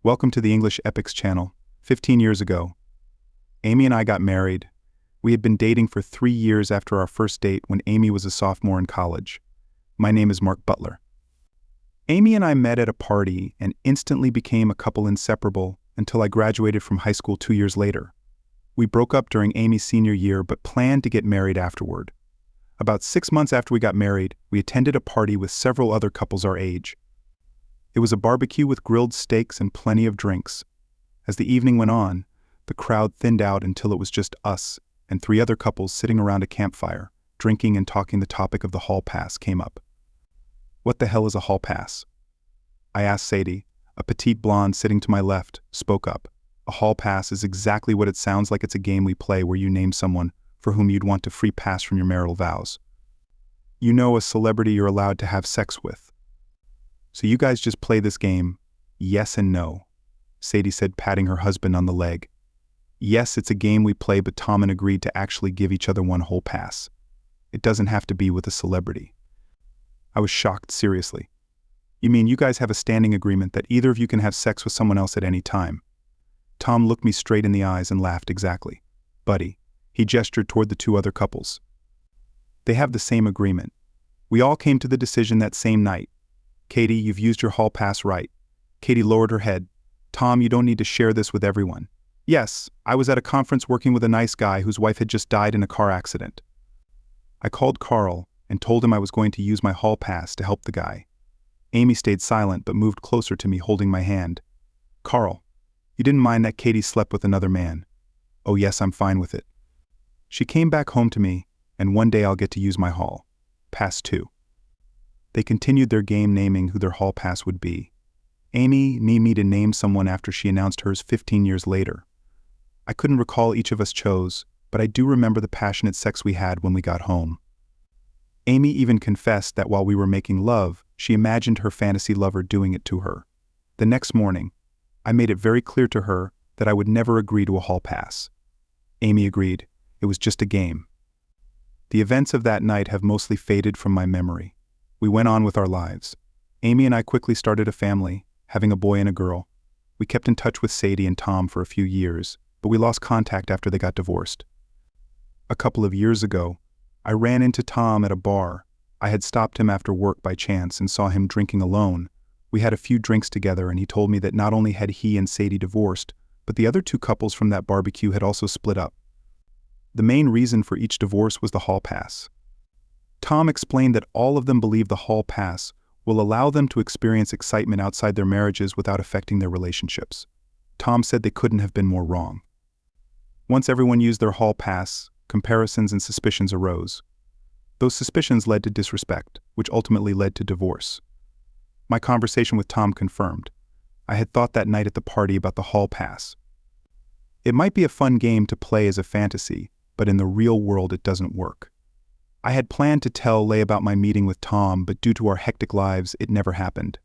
Welcome to the English Epics channel. 15 years ago, Amy and I got married. We had been dating for 3 years after our first date when Amy was a sophomore in college. My name is Mark Butler. Amy and I met at a party and instantly became a couple inseparable until I graduated from high school 2 years later. We broke up during Amy's senior year but planned to get married afterward. About 6 months after we got married, we attended a party with several other couples our age. It was a barbecue with grilled steaks and plenty of drinks. As the evening went on, the crowd thinned out until it was just us and 3 other couples sitting around a campfire, drinking and talking. The topic of the hall pass came up. What the hell is a hall pass? I asked Sadie. A petite blonde sitting to my left spoke up. A hall pass is exactly what it sounds like. It's a game we play where you name someone for whom you'd want to free pass from your marital vows. You know, a celebrity you're allowed to have sex with. So you guys just play this game, yes and no, Sadie said, patting her husband on the leg. Yes, it's a game we play, but Tom and agreed to actually give each other one whole pass. It doesn't have to be with a celebrity. I was shocked, seriously. You mean you guys have a standing agreement that either of you can have sex with someone else at any time? Tom looked me straight in the eyes and laughed. Exactly. Buddy. He gestured toward the 2 other couples. They have the same agreement. We all came to the decision that same night. Katie, you've used your hall pass right. Katie lowered her head. Tom, you don't need to share this with everyone. Yes, I was at a conference working with a nice guy whose wife had just died in a car accident. I called Carl and told him I was going to use my hall pass to help the guy. Amy stayed silent but moved closer to me, holding my hand. Carl, you didn't mind that Katie slept with another man? Oh yes, I'm fine with it. She came back home to me, and one day I'll get to use my hall pass too. They continued their game, naming who their hall pass would be. Amy needed me to name someone after she announced hers 15 years later. I couldn't recall each of us chose, but I do remember the passionate sex we had when we got home. Amy even confessed that while we were making love, she imagined her fantasy lover doing it to her. The next morning, I made it very clear to her that I would never agree to a hall pass. Amy agreed. It was just a game. The events of that night have mostly faded from my memory. We went on with our lives. Amy and I quickly started a family, having a boy and a girl. We kept in touch with Sadie and Tom for a few years, but we lost contact after they got divorced. A couple of years ago, I ran into Tom at a bar. I had stopped him after work by chance and saw him drinking alone. We had a few drinks together and he told me that not only had he and Sadie divorced, but the other 2 couples from that barbecue had also split up. The main reason for each divorce was the hall pass. Tom explained that all of them believe the hall pass will allow them to experience excitement outside their marriages without affecting their relationships. Tom said they couldn't have been more wrong. Once everyone used their hall pass, comparisons and suspicions arose. Those suspicions led to disrespect, which ultimately led to divorce. My conversation with Tom confirmed. I had thought that night at the party about the hall pass. It might be a fun game to play as a fantasy, but in the real world it doesn't work. I had planned to tell Leigh about my meeting with Tom, but due to our hectic lives, it never happened.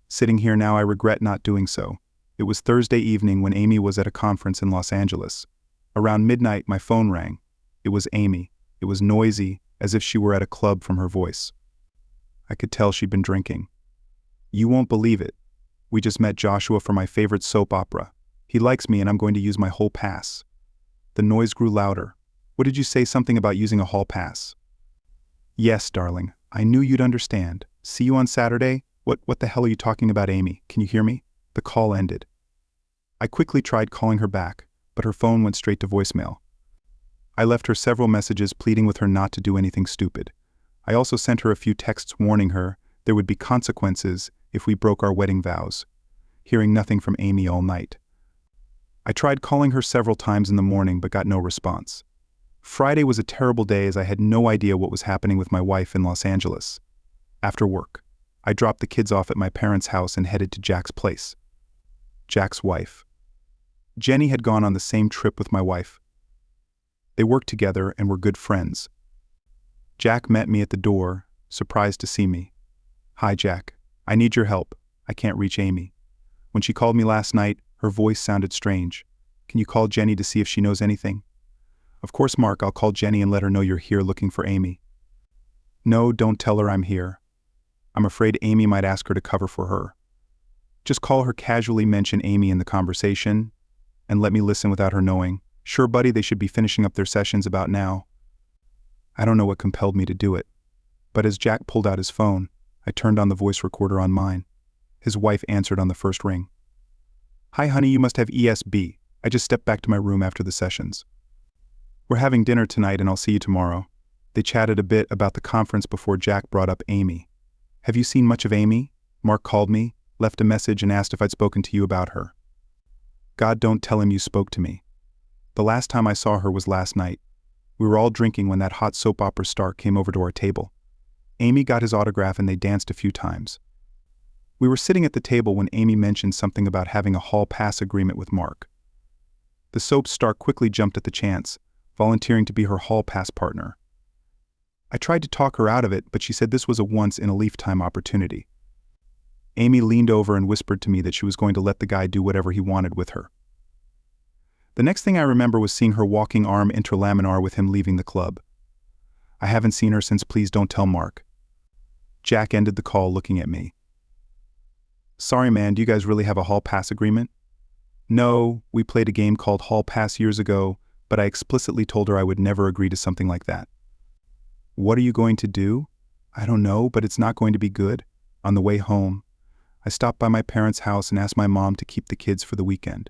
Sitting here now, I regret not doing so. It was Thursday evening when Amy was at a conference in Los Angeles. Around midnight, my phone rang. It was Amy. It was noisy, as if she were at a club from her voice. I could tell she'd been drinking. You won't believe it. We just met Joshua for my favorite soap opera. He likes me and I'm going to use my whole pass. The noise grew louder. What did you say? Something about using a hall pass? Yes, darling. I knew you'd understand. See you on Saturday? What the hell are you talking about, Amy? Can you hear me? The call ended. I quickly tried calling her back, but her phone went straight to voicemail. I left her several messages pleading with her not to do anything stupid. I also sent her a few texts warning her there would be consequences if we broke our wedding vows. Hearing nothing from Amy all night. I tried calling her several times in the morning but got no response. Friday was a terrible day as I had no idea what was happening with my wife in Los Angeles. After work, I dropped the kids off at my parents' house and headed to Jack's place. Jack's wife. Jenny had gone on the same trip with my wife. They worked together and were good friends. Jack met me at the door, surprised to see me. Hi, Jack. I need your help. I can't reach Amy. When she called me last night, her voice sounded strange. Can you call Jenny to see if she knows anything? Of course, Mark, I'll call Jenny and let her know you're here looking for Amy. No, don't tell her I'm here. I'm afraid Amy might ask her to cover for her. Just call her, casually mention Amy in the conversation, and let me listen without her knowing. Sure, buddy, they should be finishing up their sessions about now. I don't know what compelled me to do it, but as Jack pulled out his phone, I turned on the voice recorder on mine. His wife answered on the first ring. Hi honey, you must have ESB. I just stepped back to my room after the sessions. We're having dinner tonight and I'll see you tomorrow. They chatted a bit about the conference before Jack brought up Amy. Have you seen much of Amy? Mark called me, left a message and asked if I'd spoken to you about her. God, don't tell him you spoke to me. The last time I saw her was last night. We were all drinking when that hot soap opera star came over to our table. Amy got his autograph and they danced a few times. We were sitting at the table when Amy mentioned something about having a hall pass agreement with Mark. The soap star quickly jumped at the chance, volunteering to be her hall pass partner. I tried to talk her out of it, but she said this was a once-in-a-lifetime opportunity. Amy leaned over and whispered to me that she was going to let the guy do whatever he wanted with her. The next thing I remember was seeing her walking arm interlaminar with him leaving the club. I haven't seen her since. Please don't tell Mark. Jack ended the call looking at me. Sorry man, do you guys really have a hall pass agreement? No, we played a game called Hall Pass years ago, but I explicitly told her I would never agree to something like that. What are you going to do? I don't know, but it's not going to be good. On the way home, I stopped by my parents' house and asked my mom to keep the kids for the weekend.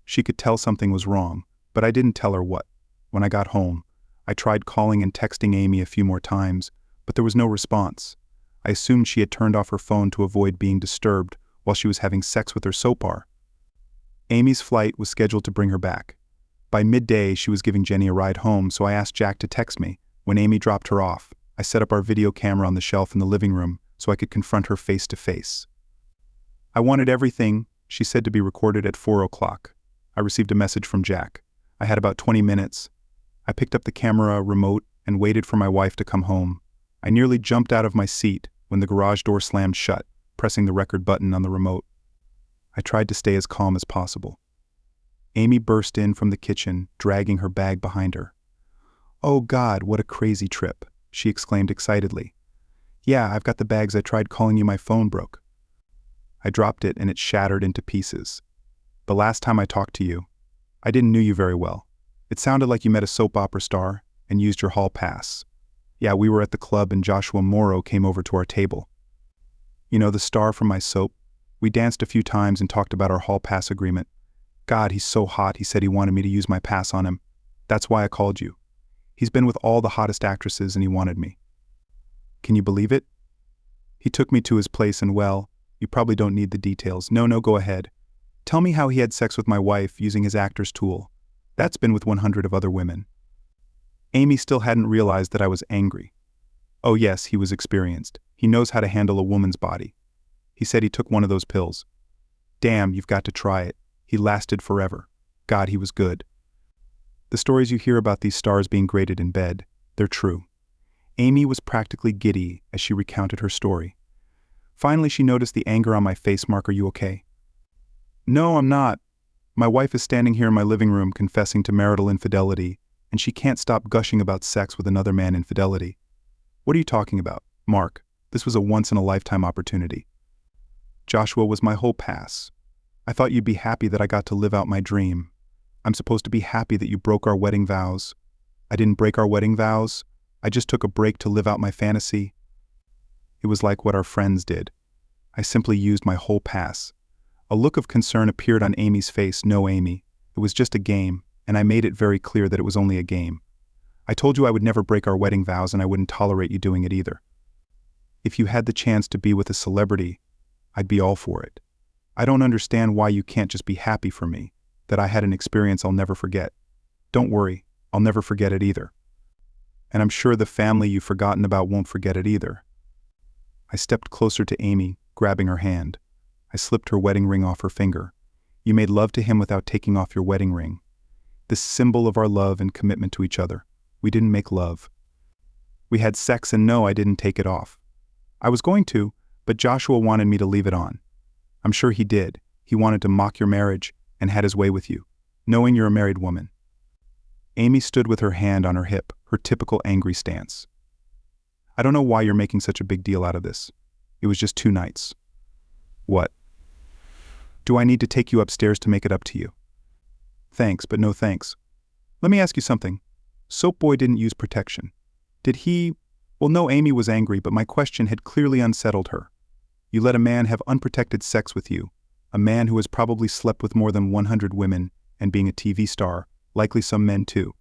She could tell something was wrong, but I didn't tell her what. When I got home, I tried calling and texting Amy a few more times, but there was no response. I assumed she had turned off her phone to avoid being disturbed while she was having sex with her soap bar. Amy's flight was scheduled to bring her back. By midday, she was giving Jenny a ride home, so I asked Jack to text me. When Amy dropped her off, I set up our video camera on the shelf in the living room so I could confront her face to face. I wanted everything, she said, to be recorded at 4 o'clock. I received a message from Jack. I had about 20 minutes. I picked up the camera remote and waited for my wife to come home. I nearly jumped out of my seat when the garage door slammed shut, pressing the record button on the remote. I tried to stay as calm as possible. Amy burst in from the kitchen, dragging her bag behind her. Oh God, what a crazy trip, she exclaimed excitedly. Yeah, I've got the bags. I tried calling you, my phone broke. I dropped it and it shattered into pieces. The last time I talked to you, I didn't know you very well. It sounded like you met a soap opera star and used your hall pass. Yeah, we were at the club and Joshua Morrow came over to our table. You know, the star from my soap? We danced a few times and talked about our hall pass agreement. God, he's so hot, he said he wanted me to use my pass on him. That's why I called you. He's been with all the hottest actresses and he wanted me. Can you believe it? He took me to his place and, well, you probably don't need the details. No, go ahead. Tell me how he had sex with my wife using his actor's tool. That's been with 100 of other women. Amy still hadn't realized that I was angry. Oh yes, he was experienced. He knows how to handle a woman's body. He said he took one of those pills. Damn, you've got to try it. He lasted forever. God, he was good. The stories you hear about these stars being graded in bed, they're true. Amy was practically giddy as she recounted her story. Finally, she noticed the anger on my face. Mark, are you okay? No, I'm not. My wife is standing here in my living room confessing to marital infidelity, and she can't stop gushing about sex with another man. Infidelity. What are you talking about, Mark? This was a once-in-a-lifetime opportunity. Joshua was my whole pass. I thought you'd be happy that I got to live out my dream. I'm supposed to be happy that you broke our wedding vows. I didn't break our wedding vows. I just took a break to live out my fantasy. It was like what our friends did. I simply used my whole pass. A look of concern appeared on Amy's face. No, Amy, it was just a game, and I made it very clear that it was only a game. I told you I would never break our wedding vows and I wouldn't tolerate you doing it either. If you had the chance to be with a celebrity, I'd be all for it. I don't understand why you can't just be happy for me, that I had an experience I'll never forget. Don't worry, I'll never forget it either. And I'm sure the family you've forgotten about won't forget it either. I stepped closer to Amy, grabbing her hand. I slipped her wedding ring off her finger. You made love to him without taking off your wedding ring. This symbol of our love and commitment to each other. We didn't make love. We had sex, and no, I didn't take it off. I was going to, but Joshua wanted me to leave it on. I'm sure he did. He wanted to mock your marriage and had his way with you, knowing you're a married woman. Amy stood with her hand on her hip, her typical angry stance. I don't know why you're making such a big deal out of this. It was just 2 nights. What? Do I need to take you upstairs to make it up to you? Thanks, but no thanks. Let me ask you something. Soap Boy didn't use protection. Did he? Well, no, Amy was angry, but my question had clearly unsettled her. You let a man have unprotected sex with you, a man who has probably slept with more than 100 women, and being a TV star, likely some men too.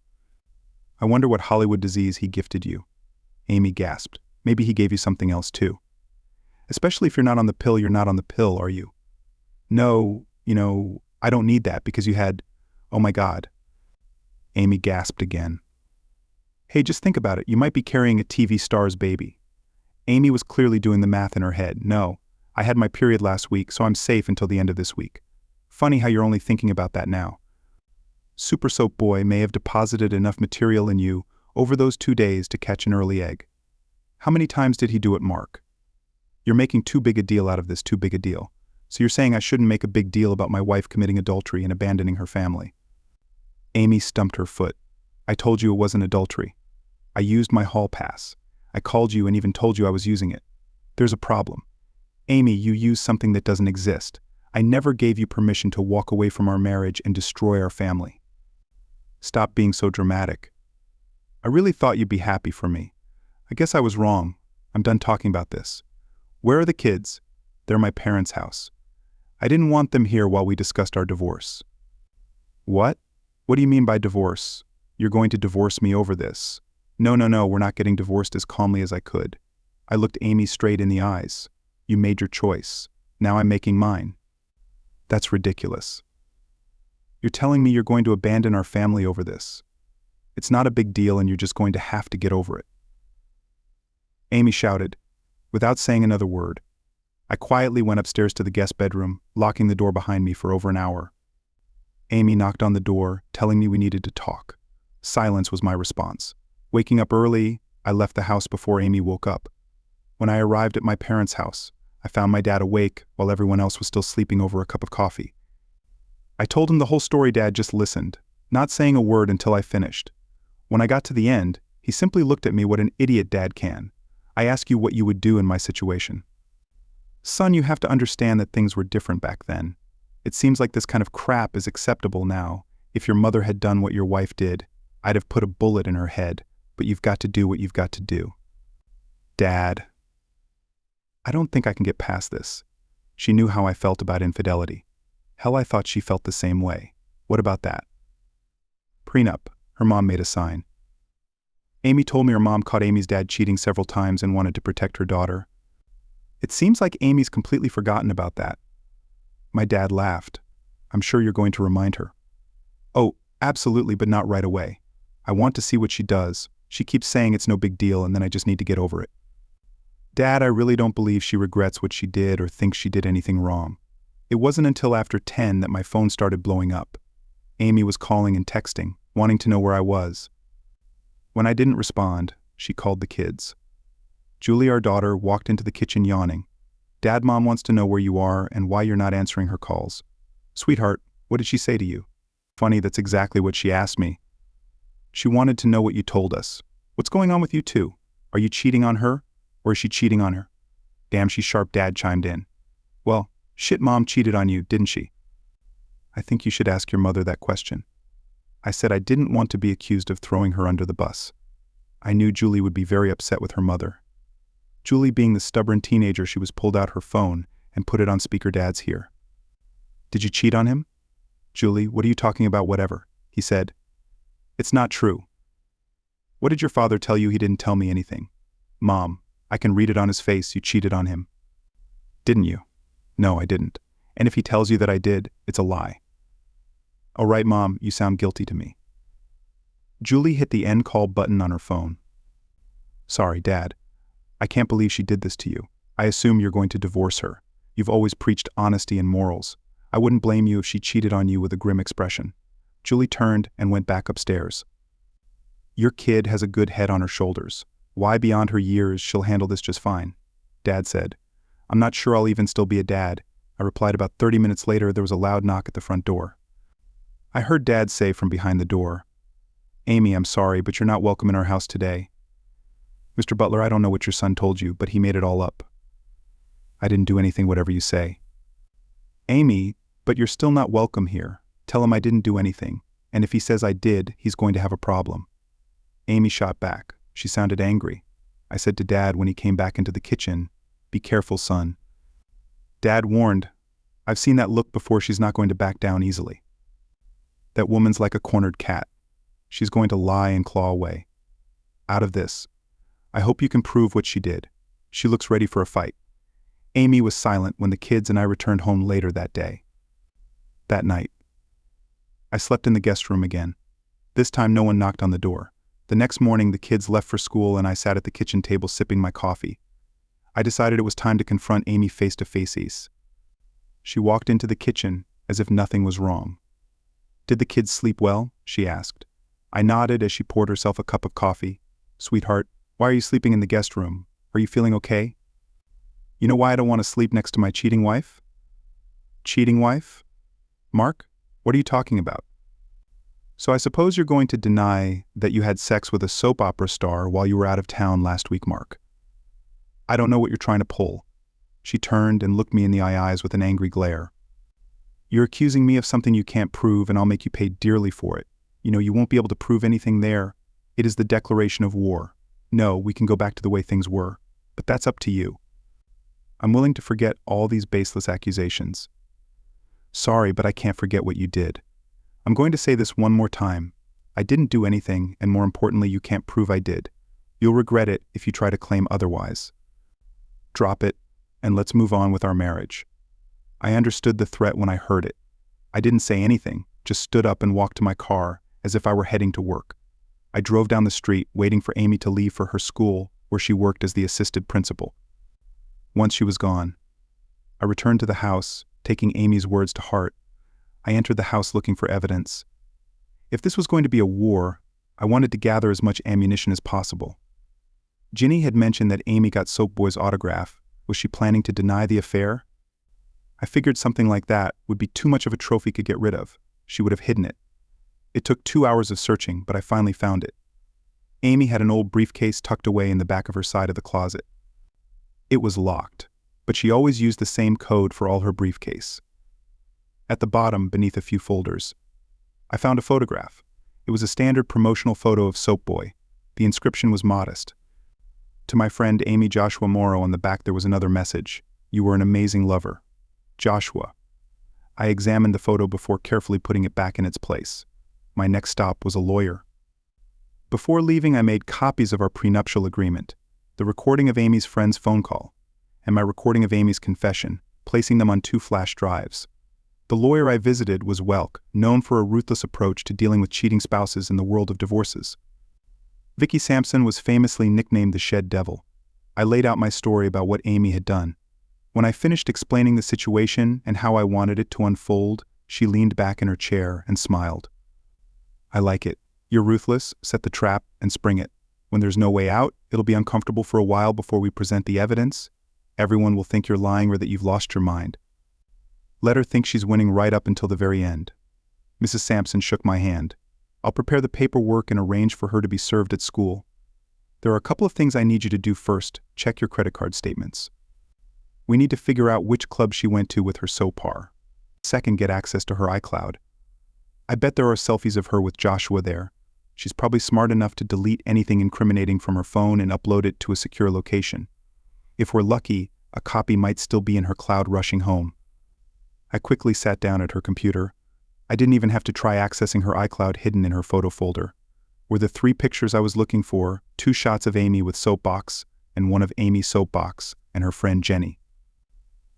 I wonder what Hollywood disease he gifted you. Amy gasped. Maybe he gave you something else too. Especially if you're not on the pill, you're not on the pill, are you? No, I don't need that because you had, oh my God. Amy gasped again. Hey, just think about it. You might be carrying a TV star's baby. Amy was clearly doing the math in her head. No, I had my period last week, so I'm safe until the end of this week. Funny how you're only thinking about that now. Super Soap Boy may have deposited enough material in you over those 2 days to catch an early egg. How many times did he do it, Mark? You're making too big a deal out of this, too big a deal. So you're saying I shouldn't make a big deal about my wife committing adultery and abandoning her family. Amy stumped her foot. I told you it wasn't adultery. I used my hall pass. I called you and even told you I was using it. There's a problem. Amy, you used something that doesn't exist. I never gave you permission to walk away from our marriage and destroy our family. Stop being so dramatic. I really thought you'd be happy for me. I guess I was wrong. I'm done talking about this. Where are the kids? They're my parents' house. I didn't want them here while we discussed our divorce. What? What do you mean by divorce? You're going to divorce me over this? No, we're not getting divorced, as calmly as I could. I looked Amy straight in the eyes. You made your choice. Now I'm making mine. That's ridiculous. You're telling me you're going to abandon our family over this. It's not a big deal and you're just going to have to get over it. Amy shouted, without saying another word. I quietly went upstairs to the guest bedroom, locking the door behind me for over an hour. Amy knocked on the door, telling me we needed to talk. Silence was my response. Waking up early, I left the house before Amy woke up. When I arrived at my parents' house, I found my dad awake while everyone else was still sleeping over a cup of coffee. I told him the whole story. Dad just listened, not saying a word until I finished. When I got to the end, he simply looked at me. What an idiot dad can. I ask you what you would do in my situation. Son, you have to understand that things were different back then. It seems like this kind of crap is acceptable now. If your mother had done what your wife did, I'd have put a bullet in her head, but you've got to do what you've got to do. Dad. I don't think I can get past this. She knew how I felt about infidelity. Hell, I thought she felt the same way. What about that? Prenup. Her mom made a sign. Amy told me her mom caught Amy's dad cheating several times and wanted to protect her daughter. It seems like Amy's completely forgotten about that. My dad laughed. I'm sure you're going to remind her. Oh, absolutely, but not right away. I want to see what she does. She keeps saying it's no big deal and then I just need to get over it. Dad, I really don't believe she regrets what she did or thinks she did anything wrong. It wasn't until after 10 that my phone started blowing up. Amy was calling and texting, wanting to know where I was. When I didn't respond, she called the kids. Julie, our daughter, walked into the kitchen yawning. Dad, Mom wants to know where you are and why you're not answering her calls. Sweetheart, what did she say to you? Funny, that's exactly what she asked me. She wanted to know what you told us. What's going on with you two? Are you cheating on her? Or is she cheating on her? Damn, she's sharp, Dad chimed in. Well, shit, Mom cheated on you, didn't she? I think you should ask your mother that question. I said I didn't want to be accused of throwing her under the bus. I knew Julie would be very upset with her mother. Julie, being the stubborn teenager she was, pulled out her phone and put it on speaker. Dad's here. Did you cheat on him? Julie, what are you talking about? Whatever, he said. It's not true. What did your father tell you? He didn't tell me anything. Mom, I can read it on his face. You cheated on him. Didn't you? No, I didn't. And if he tells you that I did, it's a lie. All right, Mom, you sound guilty to me. Julie hit the end call button on her phone. Sorry, Dad. I can't believe she did this to you. I assume you're going to divorce her. You've always preached honesty and morals. I wouldn't blame you if she cheated on you. With a grim expression, Julie turned and went back upstairs. Your kid has a good head on her shoulders. Why, beyond her years, she'll handle this just fine, Dad said. I'm not sure I'll even still be a dad, I replied. About 30 minutes later, there was a loud knock at the front door. I heard Dad say from behind the door, Amy, I'm sorry, but you're not welcome in our house today. Mr. Butler, I don't know what your son told you, but he made it all up. I didn't do anything, whatever you say. Amy, But you're still not welcome here. Tell him I didn't do anything, and if he says I did, he's going to have a problem." Amy shot back. She sounded angry. I said to Dad when he came back into the kitchen, "Be careful, son." Dad warned, "I've seen that look before. She's not going to back down easily. That woman's like a cornered cat. She's going to lie and claw away. Out of this. I hope you can prove what she did. She looks ready for a fight." Amy was silent when the kids and I returned home later that day. That night, I slept in the guest room again. This time no one knocked on the door. The next morning the kids left for school and I sat at the kitchen table sipping my coffee. I decided it was time to confront Amy face to face. She walked into the kitchen as if nothing was wrong. "Did the kids sleep well?" she asked. I nodded as she poured herself a cup of coffee. "Sweetheart, why are you sleeping in the guest room? Are you feeling okay?" "You know why I don't want to sleep next to my cheating wife?" "Cheating wife? Mark, what are you talking about?" "So I suppose you're going to deny that you had sex with a soap opera star while you were out of town last week, Mark." "I don't know what you're trying to pull." She turned and looked me in the eyes with an angry glare. "You're accusing me of something you can't prove, and I'll make you pay dearly for it. You know, you won't be able to prove anything there. It is the declaration of war. No, we can go back to the way things were, but that's up to you." "I'm willing to forget all these baseless accusations." "Sorry, but I can't forget what you did. I'm going to say this one more time. I didn't do anything, and more importantly, you can't prove I did. You'll regret it if you try to claim otherwise. Drop it, and let's move on with our marriage." I understood the threat when I heard it. I didn't say anything, just stood up and walked to my car as if I were heading to work. I drove down the street, waiting for Amy to leave for her school, where she worked as the assistant principal. Once she was gone, I returned to the house, taking Amy's words to heart. I entered the house looking for evidence. If this was going to be a war, I wanted to gather as much ammunition as possible. Ginny had mentioned that Amy got Soap Boy's autograph. Was she planning to deny the affair? I figured something like that would be too much of a trophy to get rid of. She would have hidden it. It took 2 hours of searching, but I finally found it. Amy had an old briefcase tucked away in the back of her side of the closet. It was locked, but she always used the same code for all her briefcase. At the bottom, beneath a few folders, I found a photograph. It was a standard promotional photo of Soap Boy. The inscription was modest. To my friend Amy Joshua Morrow. On the back there was another message. "You were an amazing lover. Joshua." I examined the photo before carefully putting it back in its place. My next stop was a lawyer. Before leaving, I made copies of our prenuptial agreement, the recording of Amy's friend's phone call, and my recording of Amy's confession, placing them on 2 flash drives. The lawyer I visited was Welk, known for a ruthless approach to dealing with cheating spouses in the world of divorces. Vicky Sampson was famously nicknamed the Shed Devil. I laid out my story about what Amy had done. When I finished explaining the situation and how I wanted it to unfold, she leaned back in her chair and smiled. "I like it. You're ruthless, set the trap, and spring it. When there's no way out, it'll be uncomfortable for a while before we present the evidence. Everyone will think you're lying or that you've lost your mind. Let her think she's winning right up until the very end." Mrs. Sampson shook my hand. "I'll prepare the paperwork and arrange for her to be served at school. There are a couple of things I need you to do first. Check your credit card statements. We need to figure out which club she went to with her SOPAR. Second, get access to her iCloud. I bet there are selfies of her with Joshua there. She's probably smart enough to delete anything incriminating from her phone and upload it to a secure location. If we're lucky, a copy might still be in her cloud rushing home." I quickly sat down at her computer. I didn't even have to try accessing her iCloud hidden in her photo folder. Were the 3 pictures I was looking for, 2 shots of Amy with Soapbox, and one of Amy Soapbox and her friend Jenny.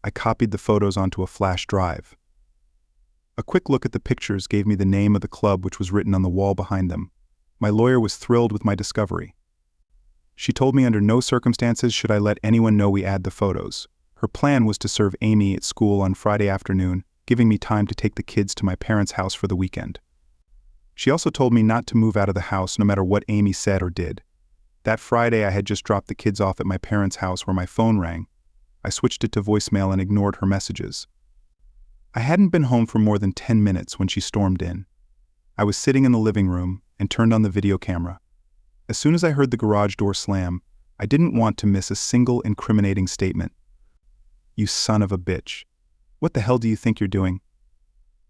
I copied the photos onto a flash drive. A quick look at the pictures gave me the name of the club, which was written on the wall behind them. My lawyer was thrilled with my discovery. She told me under no circumstances should I let anyone know we had the photos. Her plan was to serve Amy at school on Friday afternoon, giving me time to take the kids to my parents' house for the weekend. She also told me not to move out of the house no matter what Amy said or did. That Friday I had just dropped the kids off at my parents' house where my phone rang. I switched it to voicemail and ignored her messages. I hadn't been home for more than 10 minutes when she stormed in. I was sitting in the living room and turned on the video camera. As soon as I heard the garage door slam, I didn't want to miss a single incriminating statement. "You son of a bitch. What the hell do you think you're doing?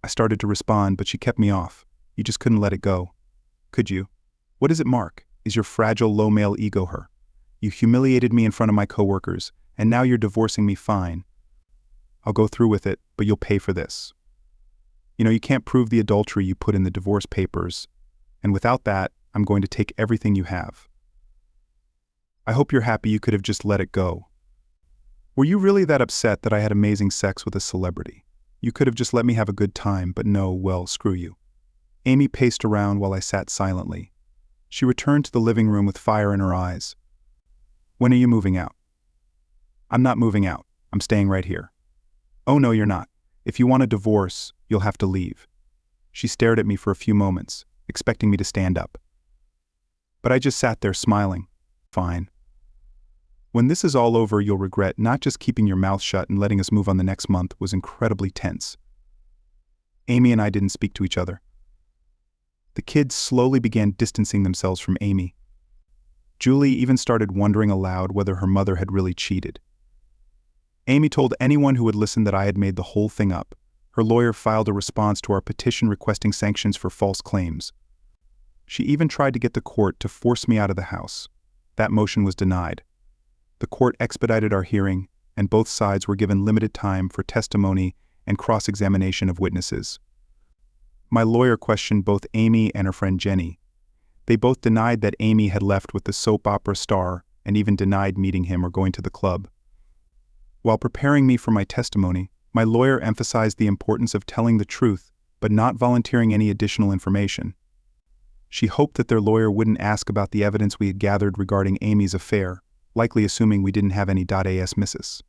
I started to respond, but she kept me off. You just couldn't let it go. Could you? What is it, Mark? Is your fragile, low male ego her? You humiliated me in front of my coworkers, and now you're divorcing me. Fine. I'll go through with it, but you'll pay for this. You can't prove the adultery you put in the divorce papers, and without that, I'm going to take everything you have. I hope you're happy you could have just let it go. Were you really that upset that I had amazing sex with a celebrity? You could have just let me have a good time, but no, well, screw you. Amy paced around while I sat silently. She returned to the living room with fire in her eyes. When are you moving out? I'm not moving out. I'm staying right here. Oh no, you're not. If you want a divorce, you'll have to leave. She stared at me for a few moments, expecting me to stand up. But I just sat there smiling. Fine. When this is all over, you'll regret not just keeping your mouth shut and letting us move on. The next month was incredibly tense. Amy and I didn't speak to each other. The kids slowly began distancing themselves from Amy. Julie even started wondering aloud whether her mother had really cheated. Amy told anyone who would listen that I had made the whole thing up. Her lawyer filed a response to our petition requesting sanctions for false claims. She even tried to get the court to force me out of the house. That motion was denied. The court expedited our hearing, and both sides were given limited time for testimony and cross-examination of witnesses. My lawyer questioned both Amy and her friend Jenny. They both denied that Amy had left with the soap opera star and even denied meeting him or going to the club. While preparing me for my testimony, my lawyer emphasized the importance of telling the truth but not volunteering any additional information. She hoped that their lawyer wouldn't ask about the evidence we had gathered regarding Amy's affair, likely assuming we didn't have any .as misses.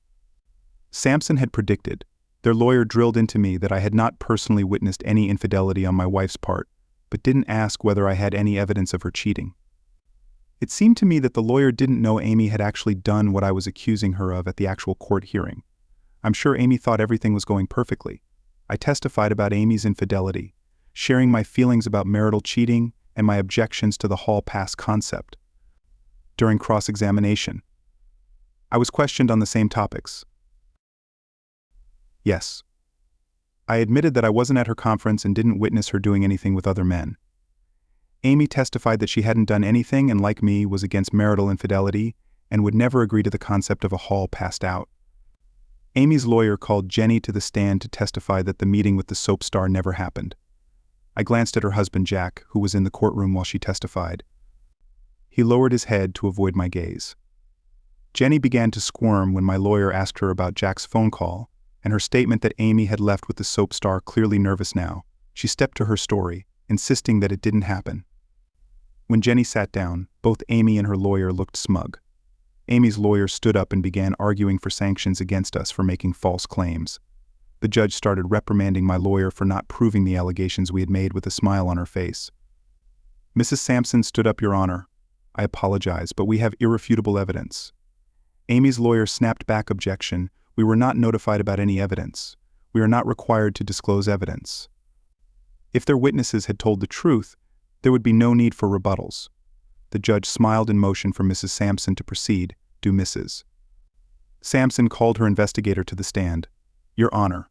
Sampson had predicted. Their lawyer drilled into me that I had not personally witnessed any infidelity on my wife's part, but didn't ask whether I had any evidence of her cheating. It seemed to me that the lawyer didn't know Amy had actually done what I was accusing her of at the actual court hearing. I'm sure Amy thought everything was going perfectly. I testified about Amy's infidelity, sharing my feelings about marital cheating and my objections to the hall pass concept. During cross-examination, I was questioned on the same topics. Yes. I admitted that I wasn't at her conference and didn't witness her doing anything with other men. Amy testified that she hadn't done anything and, like me, was against marital infidelity and would never agree to the concept of a hall passed out. Amy's lawyer called Jenny to the stand to testify that the meeting with the soap star never happened. I glanced at her husband Jack, who was in the courtroom while she testified. He lowered his head to avoid my gaze. Jenny began to squirm when my lawyer asked her about Jack's phone call, and her statement that Amy had left with the soap star. Clearly nervous now, she stepped to her story, insisting that it didn't happen. When Jenny sat down, both Amy and her lawyer looked smug. Amy's lawyer stood up and began arguing for sanctions against us for making false claims. The judge started reprimanding my lawyer for not proving the allegations we had made with a smile on her face. Mrs. Sampson stood up, Your Honor. I apologize, but we have irrefutable evidence. Amy's lawyer snapped back, Objection. We were not notified about any evidence. We are not required to disclose evidence. If their witnesses had told the truth, there would be no need for rebuttals. The judge smiled and motioned for Mrs. Sampson to proceed. Do Mrs. Sampson called her investigator to the stand. Your Honor,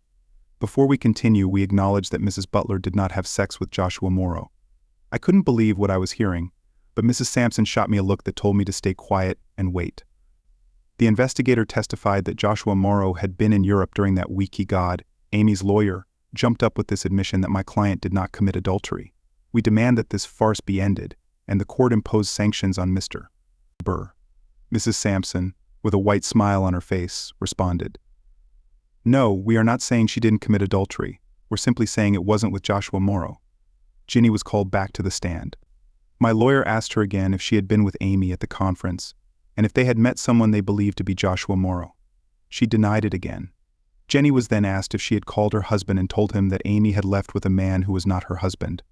before we continue, we acknowledge that Mrs. Butler did not have sex with Joshua Morrow. I couldn't believe what I was hearing, but Mrs. Sampson shot me a look that told me to stay quiet and wait. The investigator testified that Joshua Morrow had been in Europe during that week. Amy's lawyer jumped up with this admission that my client did not commit adultery. We demand that this farce be ended, and the court impose sanctions on Mr. Burr. Mrs. Sampson, with a white smile on her face, responded. No, we are not saying she didn't commit adultery. We're simply saying it wasn't with Joshua Morrow. Ginny was called back to the stand. My lawyer asked her again if she had been with Amy at the conference, and if they had met someone they believed to be Joshua Morrow. She denied it again. Jenny was then asked if she had called her husband and told him that Amy had left with a man who was not her husband.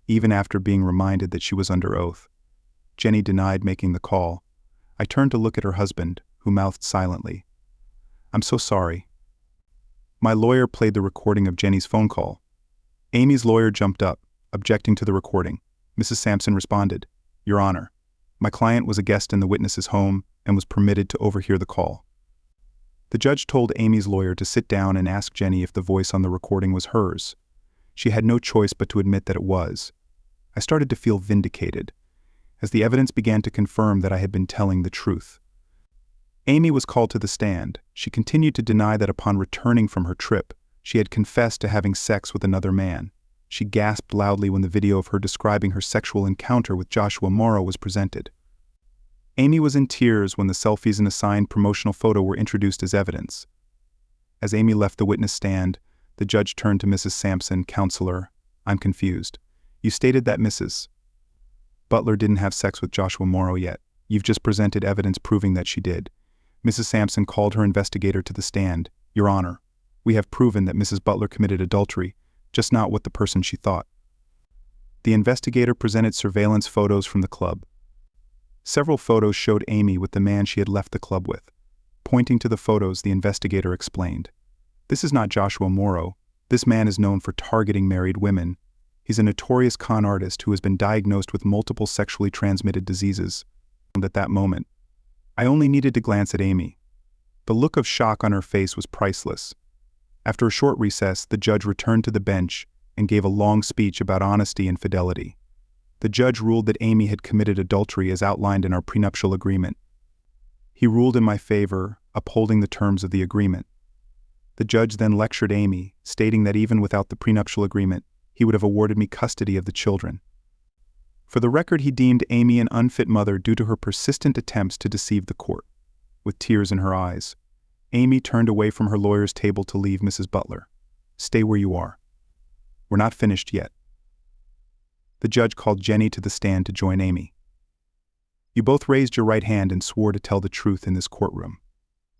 Even after being reminded that she was under oath, Jenny denied making the call. I turned to look at her husband, who mouthed silently. I'm so sorry. My lawyer played the recording of Jenny's phone call. Amy's lawyer jumped up, objecting to the recording. Mrs. Sampson responded, Your Honor, my client was a guest in the witness's home and was permitted to overhear the call. The judge told Amy's lawyer to sit down and ask Jenny if the voice on the recording was hers. She had no choice but to admit that it was. I started to feel vindicated, as the evidence began to confirm that I had been telling the truth. Amy was called to the stand. She continued to deny that upon returning from her trip, she had confessed to having sex with another man. She gasped loudly when the video of her describing her sexual encounter with Joshua Morrow was presented. Amy was in tears when the selfies and a signed promotional photo were introduced as evidence. As Amy left the witness stand, the judge turned to Mrs. Sampson, "Counselor, I'm confused. You stated that Mrs. Butler didn't have sex with Joshua Morrow yet. You've just presented evidence proving that she did." Mrs. Sampson called her investigator to the stand. "Your Honor, we have proven that Mrs. Butler committed adultery, just not with the person she thought." The investigator presented surveillance photos from the club. Several photos showed Amy with the man she had left the club with. Pointing to the photos, the investigator explained, "This is not Joshua Morrow. This man is known for targeting married women. He's a notorious con artist who has been diagnosed with multiple sexually transmitted diseases." At that moment, I only needed to glance at Amy. The look of shock on her face was priceless. After a short recess, the judge returned to the bench and gave a long speech about honesty and fidelity. The judge ruled that Amy had committed adultery as outlined in our prenuptial agreement. He ruled in my favor, upholding the terms of the agreement. The judge then lectured Amy, stating that even without the prenuptial agreement, he would have awarded me custody of the children. For the record, he deemed Amy an unfit mother due to her persistent attempts to deceive the court. With tears in her eyes, Amy turned away from her lawyer's table to leave Mrs. Butler. "Stay where you are. We're not finished yet." The judge called Jenny to the stand to join Amy. "You both raised your right hand and swore to tell the truth in this courtroom.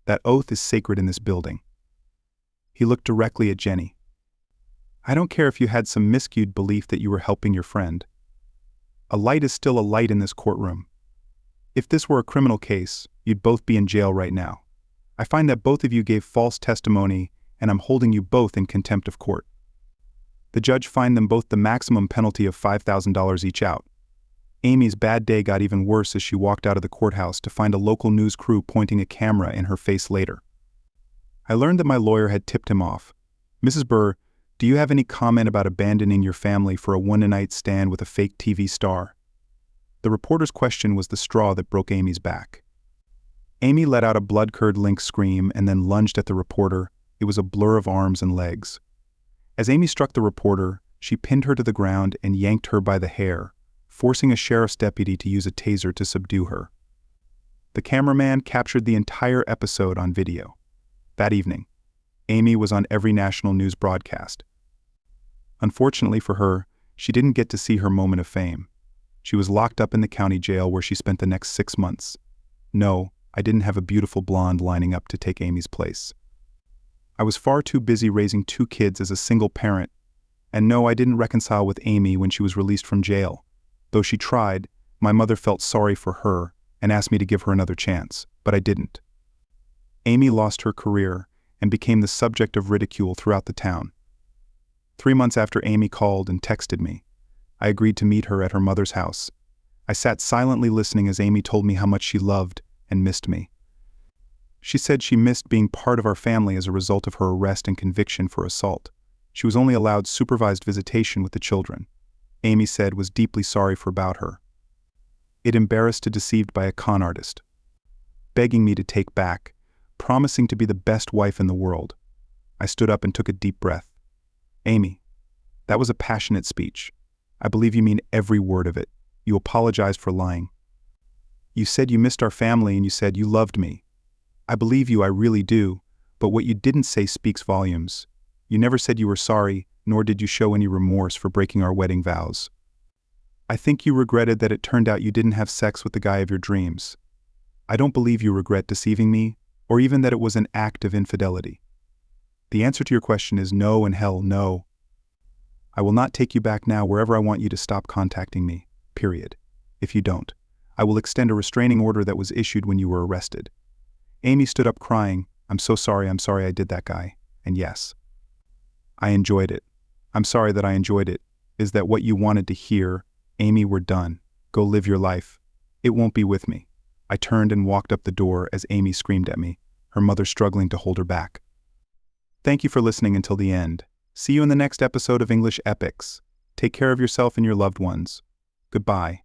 That oath is sacred in this building." He looked directly at Jenny. "I don't care if you had some miscued belief that you were helping your friend. A light is still a light in this courtroom. If this were a criminal case, you'd both be in jail right now. I find that both of you gave false testimony, and I'm holding you both in contempt of court." The judge fined them both the maximum penalty of $5,000 each out. Amy's bad day got even worse as she walked out of the courthouse to find a local news crew pointing a camera in her face later. I learned that my lawyer had tipped him off. "Mrs. Burr, do you have any comment about abandoning your family for a one-night stand with a fake TV star?" The reporter's question was the straw that broke Amy's back. Amy let out a blood-curdling scream and then lunged at the reporter. It was a blur of arms and legs. As Amy struck the reporter, she pinned her to the ground and yanked her by the hair, forcing a sheriff's deputy to use a taser to subdue her. The cameraman captured the entire episode on video. That evening, Amy was on every national news broadcast. Unfortunately for her, she didn't get to see her moment of fame. She was locked up in the county jail where she spent the next 6 months. No, I didn't have a beautiful blonde lining up to take Amy's place. I was far too busy raising 2 kids as a single parent, and no, I didn't reconcile with Amy when she was released from jail. Though she tried, my mother felt sorry for her and asked me to give her another chance, but I didn't. Amy lost her career and became the subject of ridicule throughout the town. 3 months after Amy called and texted me, I agreed to meet her at her mother's house. I sat silently listening as Amy told me how much she loved and missed me. She said she missed being part of our family as a result of her arrest and conviction for assault. She was only allowed supervised visitation with the children. Amy said was deeply sorry for about her. It embarrassed to deceived by a con artist, begging me to take back, promising to be the best wife in the world. I stood up and took a deep breath. "Amy, that was a passionate speech. I believe you mean every word of it. You apologized for lying. You said you missed our family and you said you loved me. I believe you, I really do, but what you didn't say speaks volumes. You never said you were sorry, nor did you show any remorse for breaking our wedding vows. I think you regretted that it turned out you didn't have sex with the guy of your dreams. I don't believe you regret deceiving me, or even that it was an act of infidelity. The answer to your question is no and hell no. I will not take you back now wherever I want you to stop contacting me, period. If you don't, I will extend a restraining order that was issued when you were arrested." Amy stood up crying, I'm so sorry I did that guy. And yes, I enjoyed it. I'm sorry that I enjoyed it. Is that what you wanted to hear? Amy, we're done. Go live your life. It won't be with me." I turned and walked up the door as Amy screamed at me, her mother struggling to hold her back. Thank you for listening until the end. See you in the next episode of English Epics. Take care of yourself and your loved ones. Goodbye.